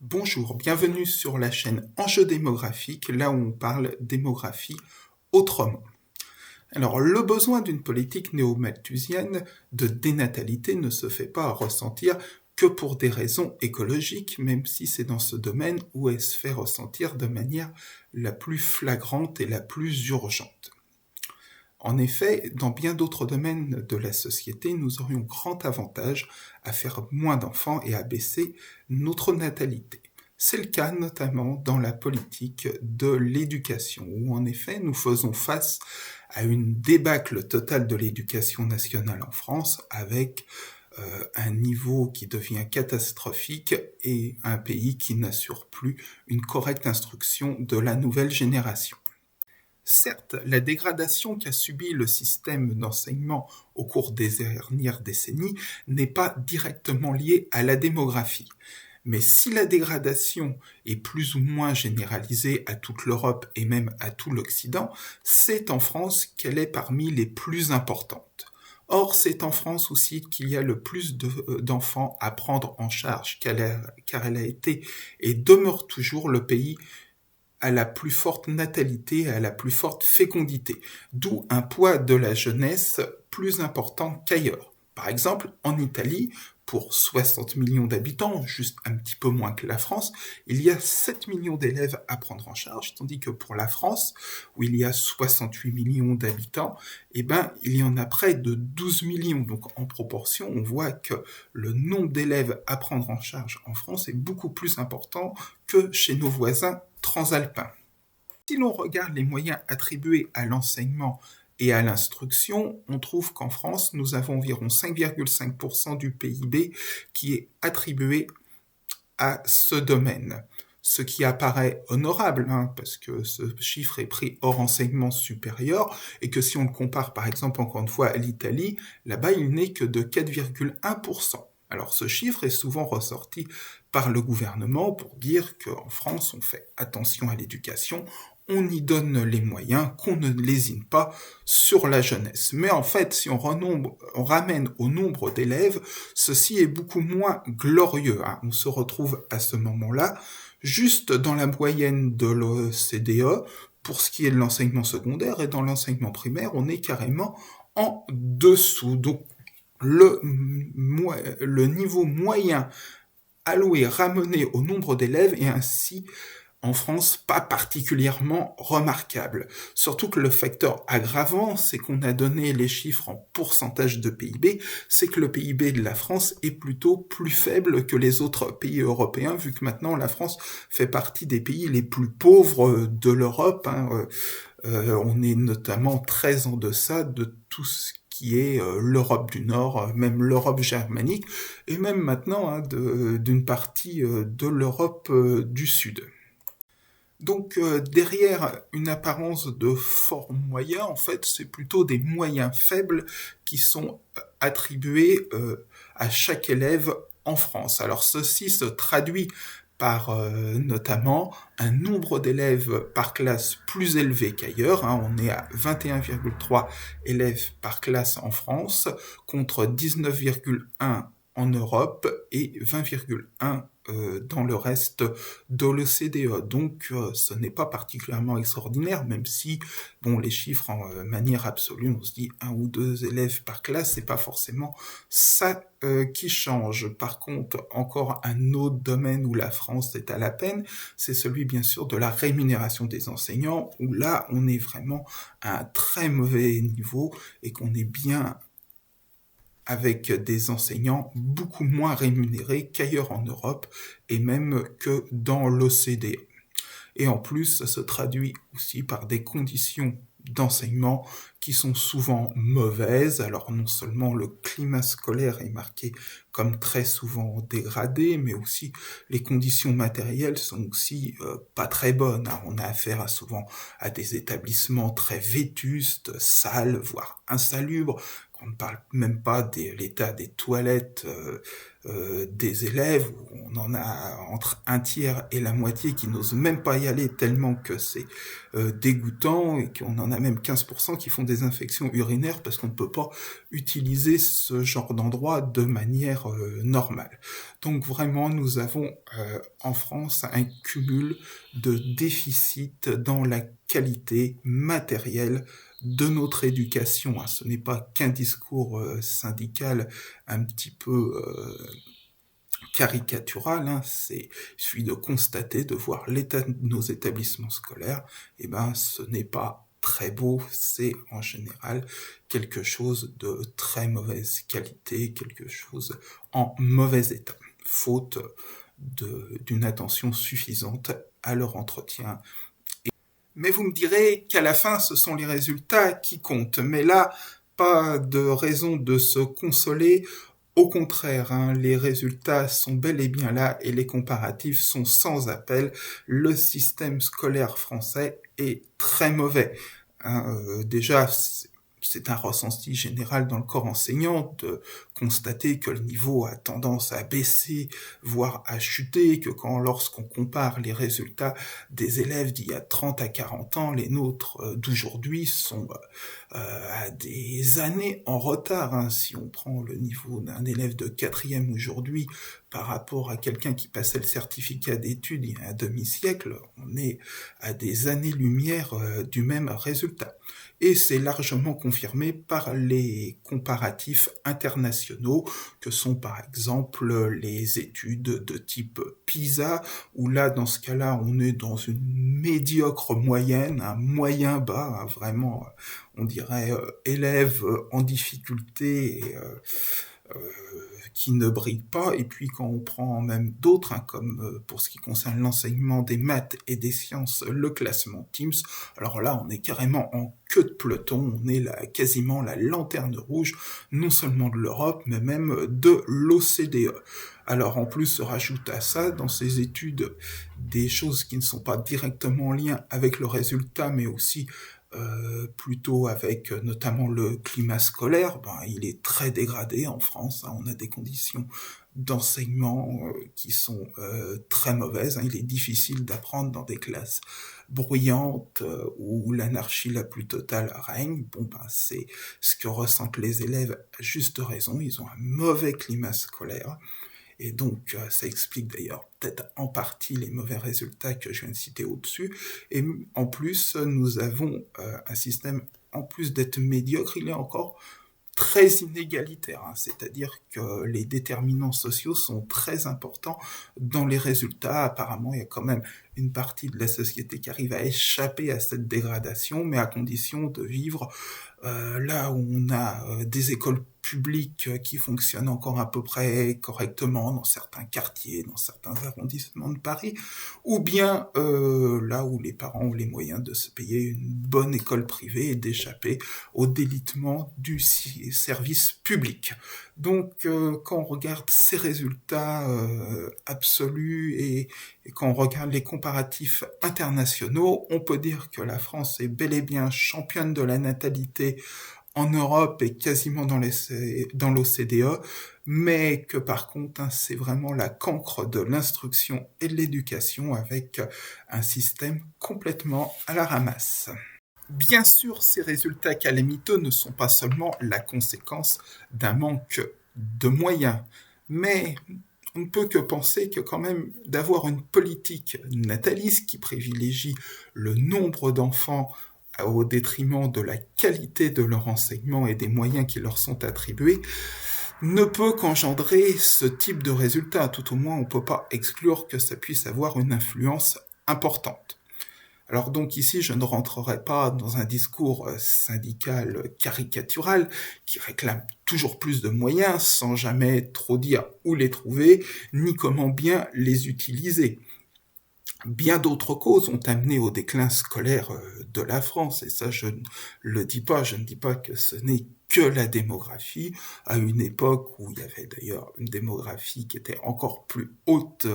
Bonjour, bienvenue sur la chaîne Enjeux démographiques, là où on parle démographie autrement. Alors, le besoin d'une politique néo-malthusienne de dénatalité ne se fait pas ressentir que pour des raisons écologiques, même si c'est dans ce domaine où elle se fait ressentir de manière la plus flagrante et la plus urgente. En effet, dans bien d'autres domaines de la société, nous aurions grand avantage à faire moins d'enfants et à baisser notre natalité. C'est le cas notamment dans la politique de l'éducation, où en effet nous faisons face à une débâcle totale de l'éducation nationale en France, avec un niveau qui devient catastrophique et un pays qui n'assure plus une correcte instruction de la nouvelle génération. Certes, la dégradation qu'a subie le système d'enseignement au cours des dernières décennies n'est pas directement liée à la démographie. Mais si la dégradation est plus ou moins généralisée à toute l'Europe et même à tout l'Occident, c'est en France qu'elle est parmi les plus importantes. Or, c'est en France aussi qu'il y a le plus d'enfants à prendre en charge, car elle a été et demeure toujours le pays à la plus forte natalité, à la plus forte fécondité, d'où un poids de la jeunesse plus important qu'ailleurs. Par exemple, en Italie, pour 60 millions d'habitants, juste un petit peu moins que la France, il y a 7 millions d'élèves à prendre en charge, tandis que pour la France, où il y a 68 millions d'habitants, il y en a près de 12 millions. Donc en proportion, on voit que le nombre d'élèves à prendre en charge en France est beaucoup plus important que chez nos voisins transalpins. Si l'on regarde les moyens attribués à l'enseignement et à l'instruction, on trouve qu'en France, nous avons environ 5,5% du PIB qui est attribué à ce domaine. Ce qui apparaît honorable, parce que ce chiffre est pris hors enseignement supérieur, et que si on le compare par exemple encore une fois à l'Italie, là-bas il n'est que de 4,1%. Alors ce chiffre est souvent ressorti par le gouvernement pour dire qu'en France on fait attention à l'éducation, on y donne les moyens, qu'on ne lésine pas sur la jeunesse. Mais en fait, si on ramène au nombre d'élèves, ceci est beaucoup moins glorieux. On se retrouve à ce moment-là juste dans la moyenne de l'OCDE pour ce qui est de l'enseignement secondaire, et dans l'enseignement primaire, on est carrément en dessous. Donc le niveau moyen alloué, ramené au nombre d'élèves est ainsi en France pas particulièrement remarquable. Surtout que le facteur aggravant, c'est qu'on a donné les chiffres en pourcentage de PIB, c'est que le PIB de la France est plutôt plus faible que les autres pays européens, vu que maintenant la France fait partie des pays les plus pauvres de l'Europe. On est notamment très en deçà de tout ce qui est l'Europe du Nord, même l'Europe germanique, et même maintenant d'une partie de l'Europe du Sud. Donc derrière une apparence de forts moyens, en fait, c'est plutôt des moyens faibles qui sont attribués à chaque élève en France. Alors ceci se traduit par notamment un nombre d'élèves par classe plus élevé qu'ailleurs. On est à 21,3 élèves par classe en France, contre 19,1 en Europe et 20,1 dans le reste de l'OCDE. Donc ce n'est pas particulièrement extraordinaire, même si les chiffres en manière absolue, on se dit 1 ou 2 élèves par classe, c'est pas forcément ça qui change. Par contre, encore un autre domaine où la France est à la peine, c'est celui bien sûr de la rémunération des enseignants, où là on est vraiment à un très mauvais niveau et qu'on est bien avec des enseignants beaucoup moins rémunérés qu'ailleurs en Europe et même que dans l'OCDE. Et en plus, ça se traduit aussi par des conditions d'enseignement qui sont souvent mauvaises. Alors non seulement le climat scolaire est marqué comme très souvent dégradé, mais aussi les conditions matérielles sont aussi pas très bonnes. On a affaire souvent à des établissements très vétustes, sales, voire insalubres. On ne parle même pas de l'état des toilettes des élèves, où on en a entre un tiers et la moitié qui n'osent même pas y aller tellement que c'est dégoûtant, et qu'on en a même 15% qui font des infections urinaires parce qu'on ne peut pas utiliser ce genre d'endroit de manière normale. Donc vraiment, nous avons en France un cumul de déficits dans la qualité matérielle de notre éducation. Ce n'est pas qu'un discours syndical un petit peu caricatural, il suffit de constater, de voir l'état de nos établissements scolaires, et ce n'est pas très beau, c'est en général quelque chose de très mauvaise qualité, quelque chose en mauvais état, faute d'une attention suffisante à leur entretien. Mais vous me direz qu'à la fin, ce sont les résultats qui comptent. Mais là, pas de raison de se consoler. Au contraire, les résultats sont bel et bien là et les comparatifs sont sans appel. Le système scolaire français est très mauvais. Déjà, c'est un ressenti général dans le corps enseignant de constater que le niveau a tendance à baisser, voire à chuter, que lorsqu'on compare les résultats des élèves d'il y a 30 à 40 ans, les nôtres d'aujourd'hui sont à des années en retard. Si on prend le niveau d'un élève de 4e aujourd'hui par rapport à quelqu'un qui passait le certificat d'études il y a un demi-siècle, on est à des années-lumière du même résultat. Et c'est largement confirmé par les comparatifs internationaux, que sont par exemple les études de type PISA, où là, dans ce cas-là, on est dans une médiocre moyenne, un moyen bas, vraiment, on dirait élève en difficulté et qui ne brille pas. Et puis quand on prend même d'autres, comme pour ce qui concerne l'enseignement des maths et des sciences, le classement Teams, alors là on est carrément en queue de peloton, on est là quasiment la lanterne rouge, non seulement de l'Europe, mais même de l'OCDE. Alors en plus se rajoute à ça, dans ces études, des choses qui ne sont pas directement en lien avec le résultat, mais aussi plutôt avec notamment le climat scolaire, il est très dégradé en France. On a des conditions d'enseignement qui sont très mauvaises. Il est difficile d'apprendre dans des classes bruyantes où l'anarchie la plus totale règne. C'est ce que ressentent les élèves à juste raison. Ils ont un mauvais climat scolaire. Et donc, ça explique d'ailleurs peut-être en partie les mauvais résultats que je viens de citer au-dessus. Et en plus, nous avons un système, en plus d'être médiocre, il est encore très inégalitaire, c'est-à-dire que les déterminants sociaux sont très importants dans les résultats. Apparemment, il y a quand même une partie de la société qui arrive à échapper à cette dégradation, mais à condition de vivre là où on a des écoles publiques qui fonctionnent encore à peu près correctement dans certains quartiers, dans certains arrondissements de Paris, ou bien là où les parents ont les moyens de se payer une bonne école privée et d'échapper au délitement du service public. Donc quand on regarde ces résultats absolus et quand on regarde les comparatifs internationaux, on peut dire que la France est bel et bien championne de la natalité en Europe et quasiment dans l'OCDE, mais que par contre, c'est vraiment la cancre de l'instruction et de l'éducation avec un système complètement à la ramasse. Bien sûr, ces résultats calamiteux ne sont pas seulement la conséquence d'un manque de moyens, mais on ne peut que penser que quand même d'avoir une politique nataliste qui privilégie le nombre d'enfants au détriment de la qualité de leur enseignement et des moyens qui leur sont attribués, ne peut qu'engendrer ce type de résultat. Tout au moins, on ne peut pas exclure que ça puisse avoir une influence importante. Alors donc ici, je ne rentrerai pas dans un discours syndical caricatural qui réclame toujours plus de moyens sans jamais trop dire où les trouver, ni comment bien les utiliser. Bien d'autres causes ont amené au déclin scolaire de la France, et ça je ne le dis pas, je ne dis pas que ce n'est que la démographie, à une époque où il y avait d'ailleurs une démographie qui était encore plus haute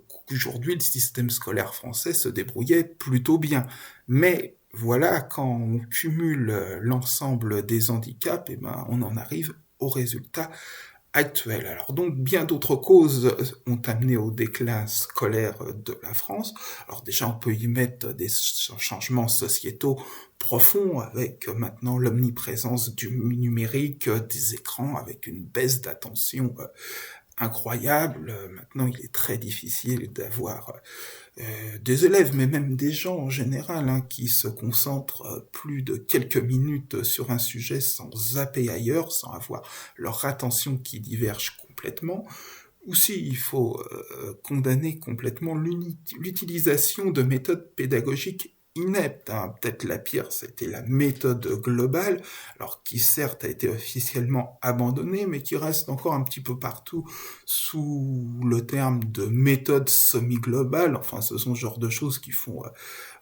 qu'aujourd'hui, le système scolaire français se débrouillait plutôt bien. Mais Voilà, quand on cumule l'ensemble des handicaps, on en arrive au résultat actuel. Alors donc, bien d'autres causes ont amené au déclin scolaire de la France. Alors déjà, on peut y mettre des changements sociétaux profonds avec maintenant l'omniprésence du numérique, des écrans, avec une baisse d'attention incroyable. Maintenant, il est très difficile d'avoir des élèves, mais même des gens en général, qui se concentrent plus de quelques minutes sur un sujet sans zapper ailleurs, sans avoir leur attention qui diverge complètement. Aussi, il faut condamner complètement l'utilisation de méthodes pédagogiques ineptes. Peut-être la pire, c'était la méthode globale, alors qui certes a été officiellement abandonnée, mais qui reste encore un petit peu partout sous le terme de méthode semi-globale. Enfin, ce sont ce genre de choses qui font...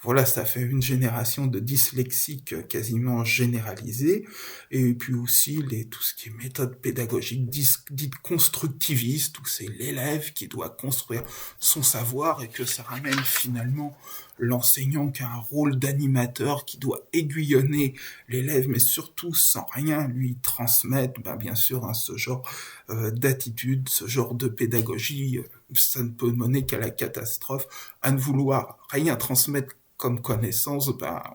voilà, ça fait une génération de dyslexiques quasiment généralisée, et puis aussi tout ce qui est méthode pédagogique dite constructiviste, où c'est l'élève qui doit construire son savoir et que ça ramène finalement l'enseignant qui a un rôle d'animateur, qui doit aiguillonner l'élève, mais surtout sans rien lui transmettre. Bien sûr, ce genre d'attitude, ce genre de pédagogie, ça ne peut mener qu'à la catastrophe. À ne vouloir rien transmettre comme connaissance,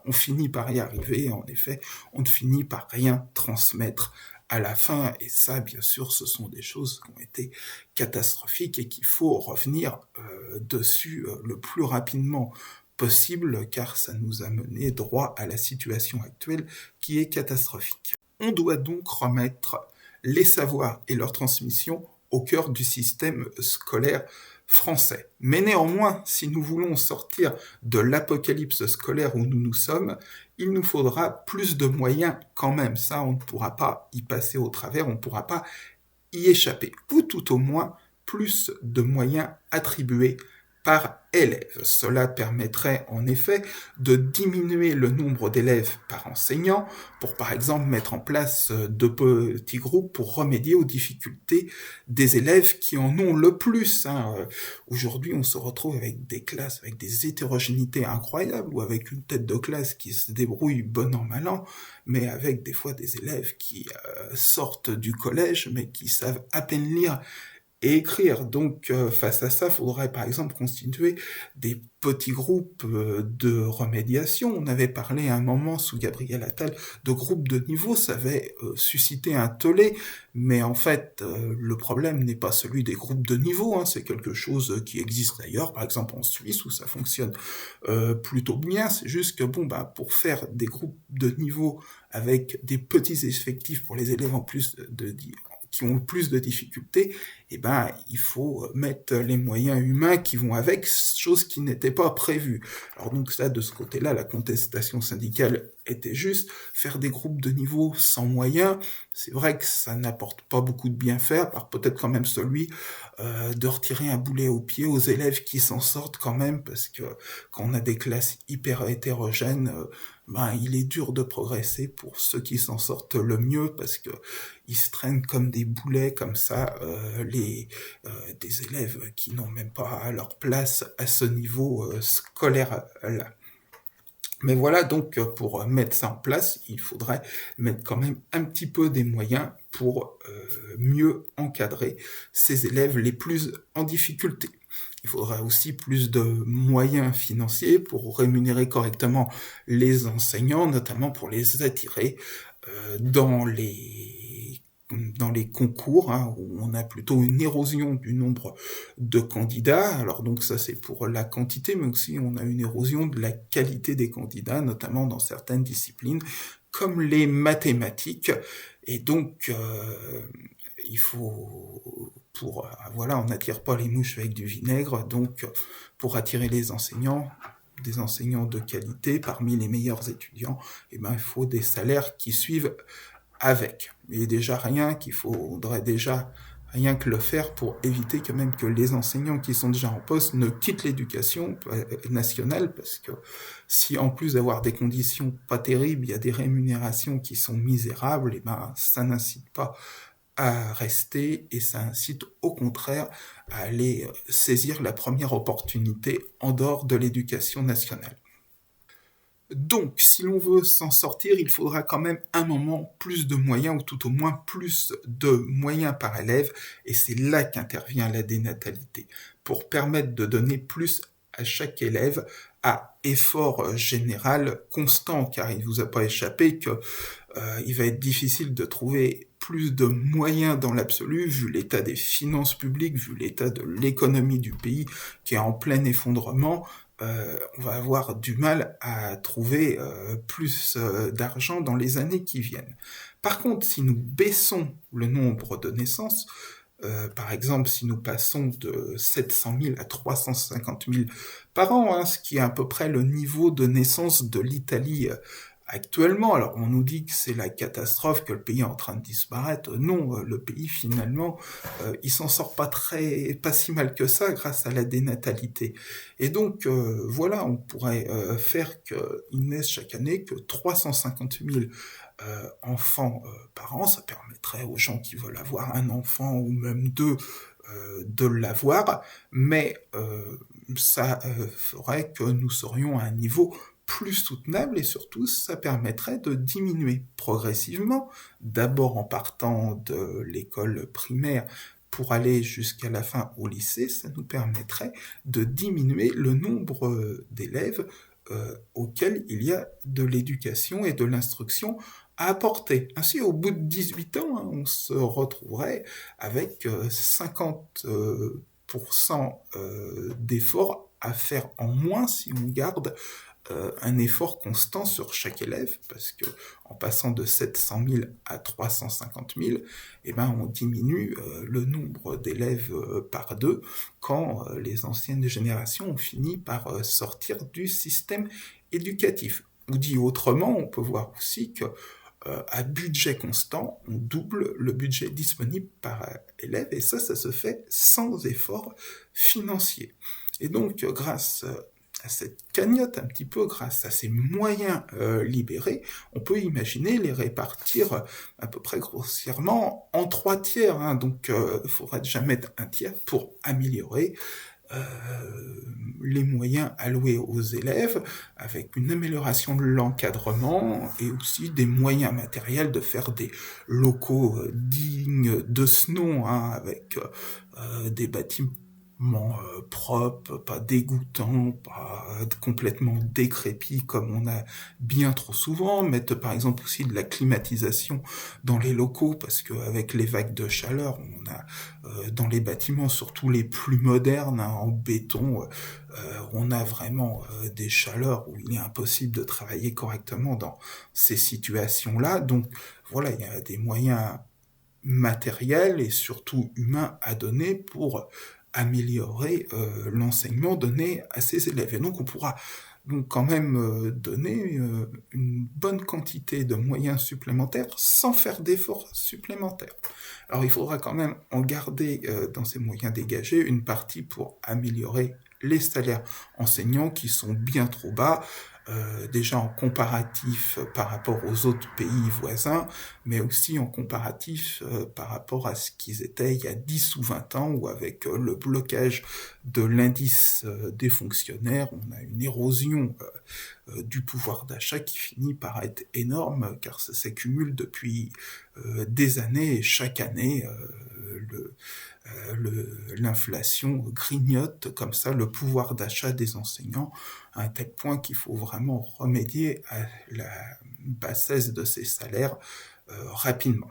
on finit par y arriver. En effet, on ne finit par rien transmettre à la fin. Et ça, bien sûr, ce sont des choses qui ont été catastrophiques et qu'il faut revenir dessus le plus rapidement possible, car ça nous a mené droit à la situation actuelle qui est catastrophique. On doit donc remettre les savoirs et leur transmission au cœur du système scolaire français. Mais néanmoins, si nous voulons sortir de l'apocalypse scolaire où nous nous sommes, il nous faudra plus de moyens quand même. Ça, on ne pourra pas y passer au travers, on ne pourra pas y échapper. Ou tout au moins, plus de moyens attribués par élève. Cela permettrait en effet de diminuer le nombre d'élèves par enseignant pour par exemple mettre en place de petits groupes pour remédier aux difficultés des élèves qui en ont le plus. Aujourd'hui, on se retrouve avec des classes avec des hétérogénéités incroyables ou avec une tête de classe qui se débrouille bon an mal an, mais avec des fois des élèves qui sortent du collège mais qui savent à peine lire et écrire. Donc, face à ça, il faudrait par exemple constituer des petits groupes de remédiation. On avait parlé à un moment sous Gabriel Attal de groupes de niveau, ça avait suscité un tollé, mais en fait, le problème n'est pas celui des groupes de niveau, c'est quelque chose qui existe d'ailleurs, par exemple en Suisse, où ça fonctionne plutôt bien. C'est juste que, pour faire des groupes de niveau avec des petits effectifs pour les élèves en plus qui ont le plus de difficultés, il faut mettre les moyens humains qui vont avec, chose qui n'était pas prévue. Alors donc ça, de ce côté-là, la contestation syndicale était juste. Faire des groupes de niveau sans moyens, c'est vrai que ça n'apporte pas beaucoup de bienfaits, à part peut-être quand même celui de retirer un boulet au pied aux élèves qui s'en sortent quand même, parce que quand on a des classes hyper hétérogènes, il est dur de progresser pour ceux qui s'en sortent le mieux, parce que ils se traînent comme des boulets comme ça, des élèves qui n'ont même pas leur place à ce niveau scolaire-là. Mais voilà, donc pour mettre ça en place, il faudrait mettre quand même un petit peu des moyens pour mieux encadrer ces élèves les plus en difficulté. Il faudra aussi plus de moyens financiers pour rémunérer correctement les enseignants, notamment pour les attirer dans les concours, où on a plutôt une érosion du nombre de candidats. Alors donc ça c'est pour la quantité, mais aussi on a une érosion de la qualité des candidats, notamment dans certaines disciplines, comme les mathématiques. Et donc il faut, on n'attire pas les mouches avec du vinaigre, donc pour attirer les enseignants, des enseignants de qualité parmi les meilleurs étudiants, il faut des salaires qui suivent avec. Et déjà rien que le faire pour éviter quand même que les enseignants qui sont déjà en poste ne quittent l'éducation nationale, parce que si en plus d'avoir des conditions pas terribles, il y a des rémunérations qui sont misérables, ça n'incite pas à rester, et ça incite au contraire à aller saisir la première opportunité en dehors de l'éducation nationale. Donc, si l'on veut s'en sortir, il faudra quand même un moment plus de moyens, ou tout au moins plus de moyens par élève, et c'est là qu'intervient la dénatalité, pour permettre de donner plus à chaque élève à effort général constant, car il ne vous a pas échappé que il va être difficile de trouver plus de moyens dans l'absolu, vu l'état des finances publiques, vu l'état de l'économie du pays qui est en plein effondrement. On va avoir du mal à trouver plus d'argent dans les années qui viennent. Par contre, si nous baissons le nombre de naissances, par exemple, si nous passons de 700 000 à 350 000 par an, ce qui est à peu près le niveau de naissance de l'Italie actuellement. Alors on nous dit que c'est la catastrophe, que le pays est en train de disparaître. Non, le pays finalement, il s'en sort pas si mal que ça grâce à la dénatalité. Et donc voilà, on pourrait faire qu'il naisse chaque année que 350 000 enfants par an. Ça permettrait aux gens qui veulent avoir un enfant ou même deux de l'avoir, mais ça ferait que nous serions à un niveau plus soutenable, et surtout ça permettrait de diminuer progressivement, d'abord en partant de l'école primaire pour aller jusqu'à la fin au lycée. Ça nous permettrait de diminuer le nombre d'élèves auxquels il y a de l'éducation et de l'instruction à apporter. Ainsi, au bout de 18 ans, on se retrouverait avec 50% d'efforts à faire en moins si on garde un effort constant sur chaque élève, parce que en passant de 700 000 à 350 000, on diminue le nombre d'élèves par deux quand les anciennes générations ont fini par sortir du système éducatif. Ou dit autrement, on peut voir aussi que à budget constant, on double le budget disponible par élève, et ça se fait sans effort financier. Et donc, grâce à cette cagnotte, un petit peu grâce à ces moyens libérés, on peut imaginer les répartir à peu près grossièrement en 3 tiers. Donc, il faudra déjà mettre un tiers pour améliorer les moyens alloués aux élèves, avec une amélioration de l'encadrement et aussi des moyens matériels de faire des locaux dignes de ce nom, avec des bâtiments propres, pas dégoûtants, pas complètement décrépits comme on a bien trop souvent, mettre par exemple aussi de la climatisation dans les locaux, parce qu'avec les vagues de chaleur, on a dans les bâtiments, surtout les plus modernes, en béton, on a vraiment des chaleurs où il est impossible de travailler correctement dans ces situations-là. Donc voilà, il y a des moyens matériels et surtout humains à donner pour améliorer l'enseignement donné à ces élèves. Et donc on pourra donc quand même donner une bonne quantité de moyens supplémentaires sans faire d'efforts supplémentaires. Alors il faudra quand même en garder dans ces moyens dégagés une partie pour améliorer les salaires enseignants qui sont bien trop bas, déjà en comparatif par rapport aux autres pays voisins, mais aussi en comparatif par rapport à ce qu'ils étaient il y a 10 ou 20 ans, où avec le blocage de l'indice des fonctionnaires, on a une érosion du pouvoir d'achat qui finit par être énorme, car ça s'accumule depuis des années, et chaque année, l'inflation grignote comme ça le pouvoir d'achat des enseignants, à un tel point qu'il faut vraiment remédier à la bassesse de ces salaires rapidement.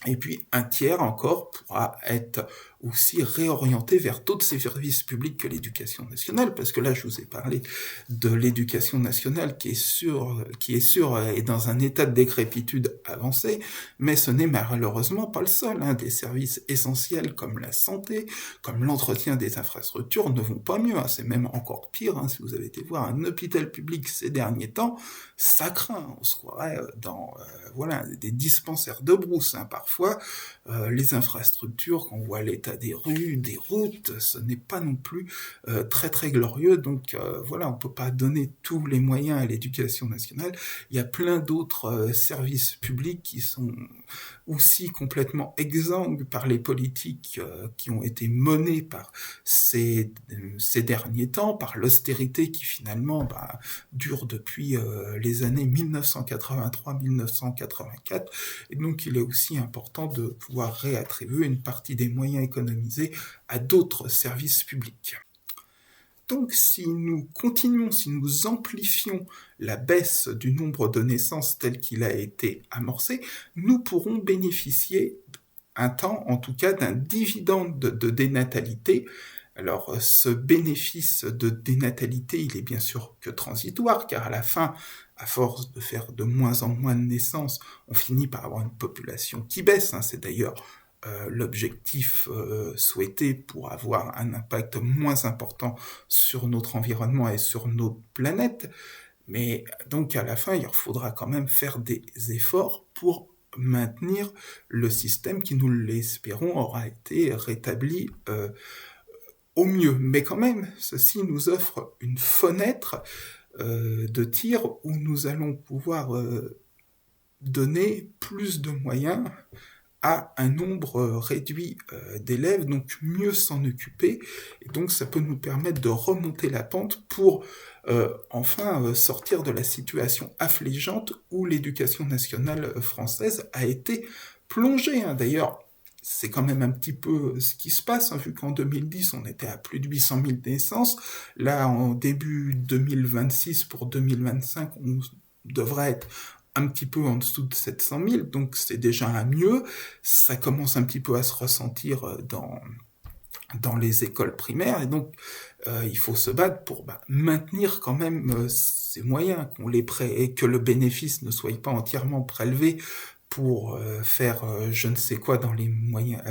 Et puis un tiers encore pourra être aussi réorienté vers d'autres services publics que l'éducation nationale, parce que là je vous ai parlé de l'éducation nationale qui est sûre et dans un état de décrépitude avancé, mais ce n'est malheureusement pas le seul. Des services essentiels comme la santé, comme l'entretien des infrastructures ne vont pas mieux. C'est même encore pire. Si vous avez été voir un hôpital public ces derniers temps, ça craint. On se croirait dans des dispensaires de brousse. Parfois, les infrastructures, quand on voit l'état a des rues, des routes, ce n'est pas non plus très très glorieux, donc voilà, on peut pas donner tous les moyens à l'éducation nationale. Il y a plein d'autres services publics qui sont aussi complètement exsangues par les politiques qui ont été menées par ces derniers temps, par l'austérité qui finalement dure depuis les années 1983-1984, et donc il est aussi important de pouvoir réattribuer une partie des moyens économisés à d'autres services publics. Donc si nous continuons, si nous amplifions la baisse du nombre de naissances tel qu'il a été amorcé, nous pourrons bénéficier un temps, en tout cas, d'un dividende de dénatalité. Alors, ce bénéfice de dénatalité, il est bien sûr que transitoire, car à la fin, à force de faire de moins en moins de naissances, on finit par avoir une population qui baisse. C'est d'ailleurs l'objectif souhaité pour avoir un impact moins important sur notre environnement et sur notre planète. Mais donc, à la fin, il faudra quand même faire des efforts pour maintenir le système qui, nous l'espérons, aura été rétabli au mieux. Mais quand même, ceci nous offre une fenêtre de tir où nous allons pouvoir donner plus de moyens à un nombre réduit d'élèves, donc mieux s'en occuper, et donc ça peut nous permettre de remonter la pente pour enfin sortir de la situation affligeante où l'éducation nationale française a été plongée. D'ailleurs, c'est quand même un petit peu ce qui se passe, vu qu'en 2010, on était à plus de 800 000 naissances. Là, en début 2026, pour 2025, on devrait être un petit peu en dessous de 700 000, donc c'est déjà un mieux. Ça commence un petit peu à se ressentir dans les écoles primaires, et donc il faut se battre pour maintenir quand même ces moyens, et que le bénéfice ne soit pas entièrement prélevé pour faire je ne sais quoi dans les moyens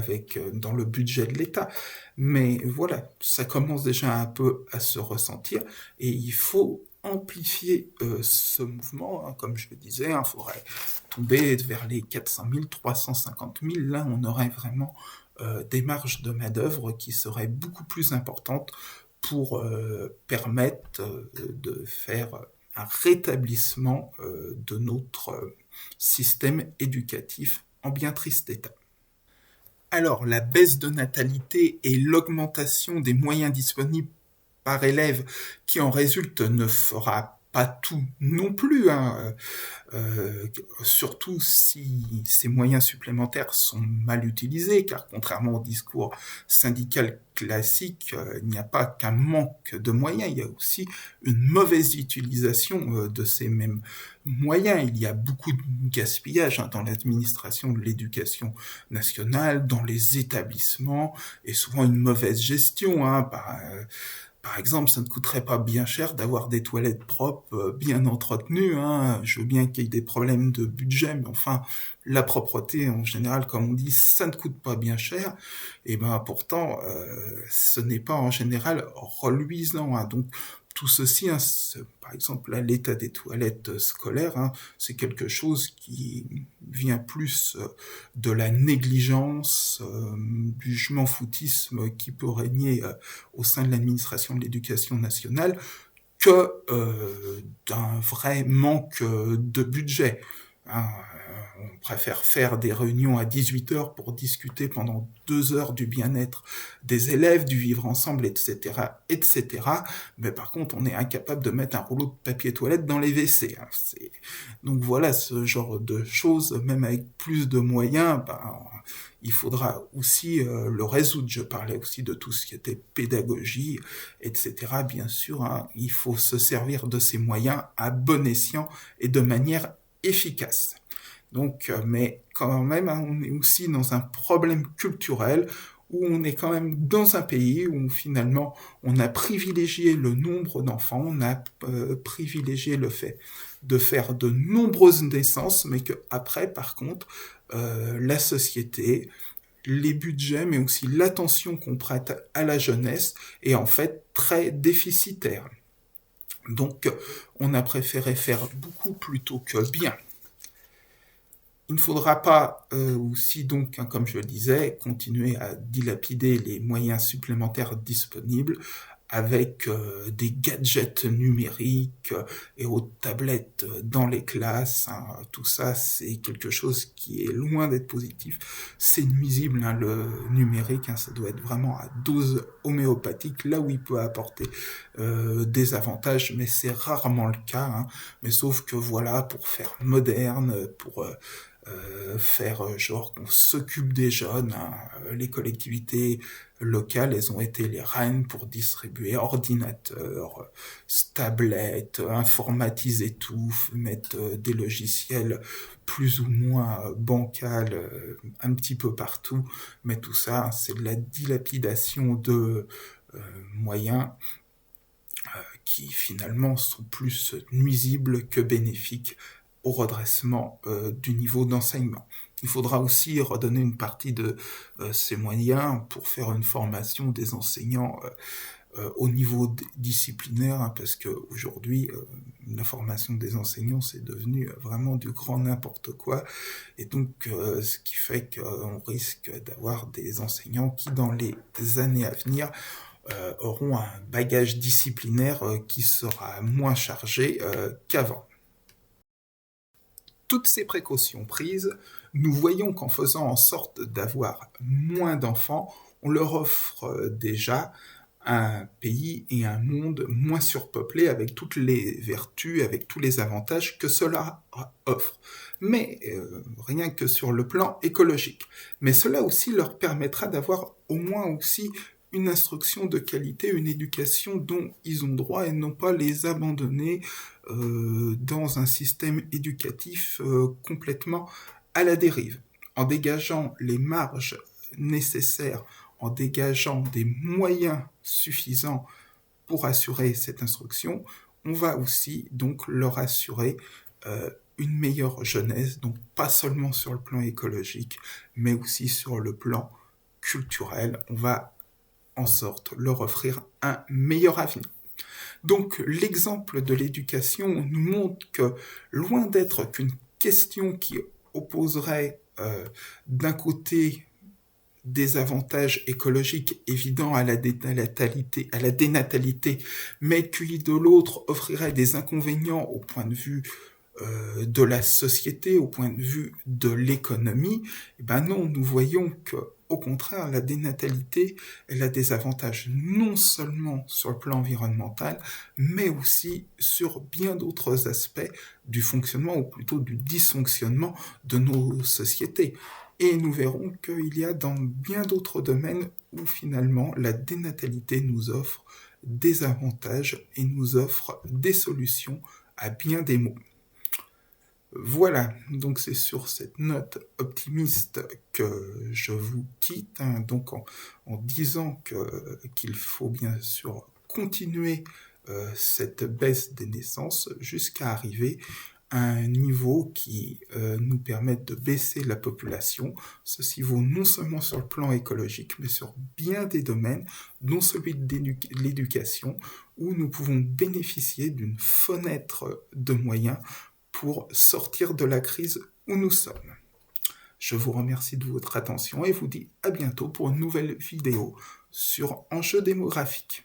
dans le budget de l'État. Mais voilà, ça commence déjà un peu à se ressentir, et il faut amplifier ce mouvement, comme je le disais, il faudrait tomber vers les 400 000, 350 000, là on aurait vraiment des marges de main-d'œuvre qui seraient beaucoup plus importantes pour permettre de faire un rétablissement de notre système éducatif en bien triste état. Alors, la baisse de natalité et l'augmentation des moyens disponibles par élève qui en résulte ne fera pas tout non plus, surtout si ces moyens supplémentaires sont mal utilisés, car contrairement au discours syndical classique, il n'y a pas qu'un manque de moyens, il y a aussi une mauvaise utilisation de ces mêmes moyens. Il y a beaucoup de gaspillage dans l'administration de l'éducation nationale, dans les établissements, et souvent une mauvaise gestion. Par exemple, ça ne coûterait pas bien cher d'avoir des toilettes propres, bien entretenues. Je veux bien qu'il y ait des problèmes de budget, mais enfin, la propreté, en général, comme on dit, ça ne coûte pas bien cher. Et pourtant, ce n'est pas en général reluisant. Donc, tout ceci, par exemple, là, l'état des toilettes scolaires, c'est quelque chose qui vient plus de la négligence, du je m'en foutisme qui peut régner au sein de l'administration de l'éducation nationale, que d'un vrai manque de budget. On préfère faire des réunions à 18h pour discuter pendant 2 heures du bien-être des élèves, du vivre ensemble, etc., etc. Mais par contre, on est incapable de mettre un rouleau de papier toilette dans les WC. Donc voilà, ce genre de choses, même avec plus de moyens, il faudra aussi le résoudre. Je parlais aussi de tout ce qui était pédagogie, etc. Bien sûr, il faut se servir de ces moyens à bon escient et de manière efficace. Donc, mais quand même, on est aussi dans un problème culturel où on est quand même dans un pays où finalement on a privilégié le nombre d'enfants, on a privilégié le fait de faire de nombreuses naissances, mais que après, par contre, la société, les budgets, mais aussi l'attention qu'on prête à la jeunesse est en fait très déficitaire. Donc, on a préféré faire beaucoup plutôt que bien. Il ne faudra pas aussi donc, hein, comme je le disais, continuer à dilapider les moyens supplémentaires disponibles avec des gadgets numériques et autres tablettes dans les classes. Hein. Tout ça, c'est quelque chose qui est loin d'être positif. C'est nuisible, hein, le numérique, hein, ça doit être vraiment à dose homéopathique, là où il peut apporter des avantages, mais c'est rarement le cas. Hein. Mais sauf que voilà, pour faire moderne, pour faire genre qu'on s'occupe des jeunes. Hein. Les collectivités locales, elles ont été les reines pour distribuer ordinateurs, tablettes, informatiser tout, mettre des logiciels plus ou moins bancals un petit peu partout. Mais tout ça, c'est de la dilapidation de moyens qui finalement sont plus nuisibles que bénéfiques au redressement du niveau d'enseignement. Il faudra aussi redonner une partie de ces moyens pour faire une formation des enseignants au niveau disciplinaire, hein, parce qu'aujourd'hui, la formation des enseignants, c'est devenu vraiment du grand n'importe quoi, et donc ce qui fait qu'on risque d'avoir des enseignants qui, dans les années à venir, auront un bagage disciplinaire qui sera moins chargé qu'avant. Toutes ces précautions prises, nous voyons qu'en faisant en sorte d'avoir moins d'enfants, on leur offre déjà un pays et un monde moins surpeuplés avec toutes les vertus, avec tous les avantages que cela offre. Mais rien que sur le plan écologique. Mais cela aussi leur permettra d'avoir au moins aussi une instruction de qualité, une éducation dont ils ont droit et non pas les abandonner dans un système éducatif complètement à la dérive. En dégageant les marges nécessaires, en dégageant des moyens suffisants pour assurer cette instruction, on va aussi donc leur assurer une meilleure jeunesse, donc pas seulement sur le plan écologique, mais aussi sur le plan culturel. On va en sorte leur offrir un meilleur avenir. Donc l'exemple de l'éducation nous montre que, loin d'être qu'une question qui opposerait d'un côté des avantages écologiques évidents à la dénatalité, mais qui de l'autre offrirait des inconvénients au point de vue de la société, au point de vue de l'économie, eh ben non, nous voyons que au contraire, la dénatalité, elle a des avantages non seulement sur le plan environnemental, mais aussi sur bien d'autres aspects du fonctionnement, ou plutôt du dysfonctionnement de nos sociétés. Et nous verrons qu'il y a dans bien d'autres domaines où finalement la dénatalité nous offre des avantages et nous offre des solutions à bien des maux. Voilà, donc c'est sur cette note optimiste que je vous quitte, hein, donc en disant qu'il faut bien sûr continuer cette baisse des naissances jusqu'à arriver à un niveau qui nous permette de baisser la population. Ceci vaut non seulement sur le plan écologique, mais sur bien des domaines, dont celui de l'éducation, où nous pouvons bénéficier d'une fenêtre de moyens pour sortir de la crise où nous sommes. Je vous remercie de votre attention et vous dis à bientôt pour une nouvelle vidéo sur enjeux démographiques.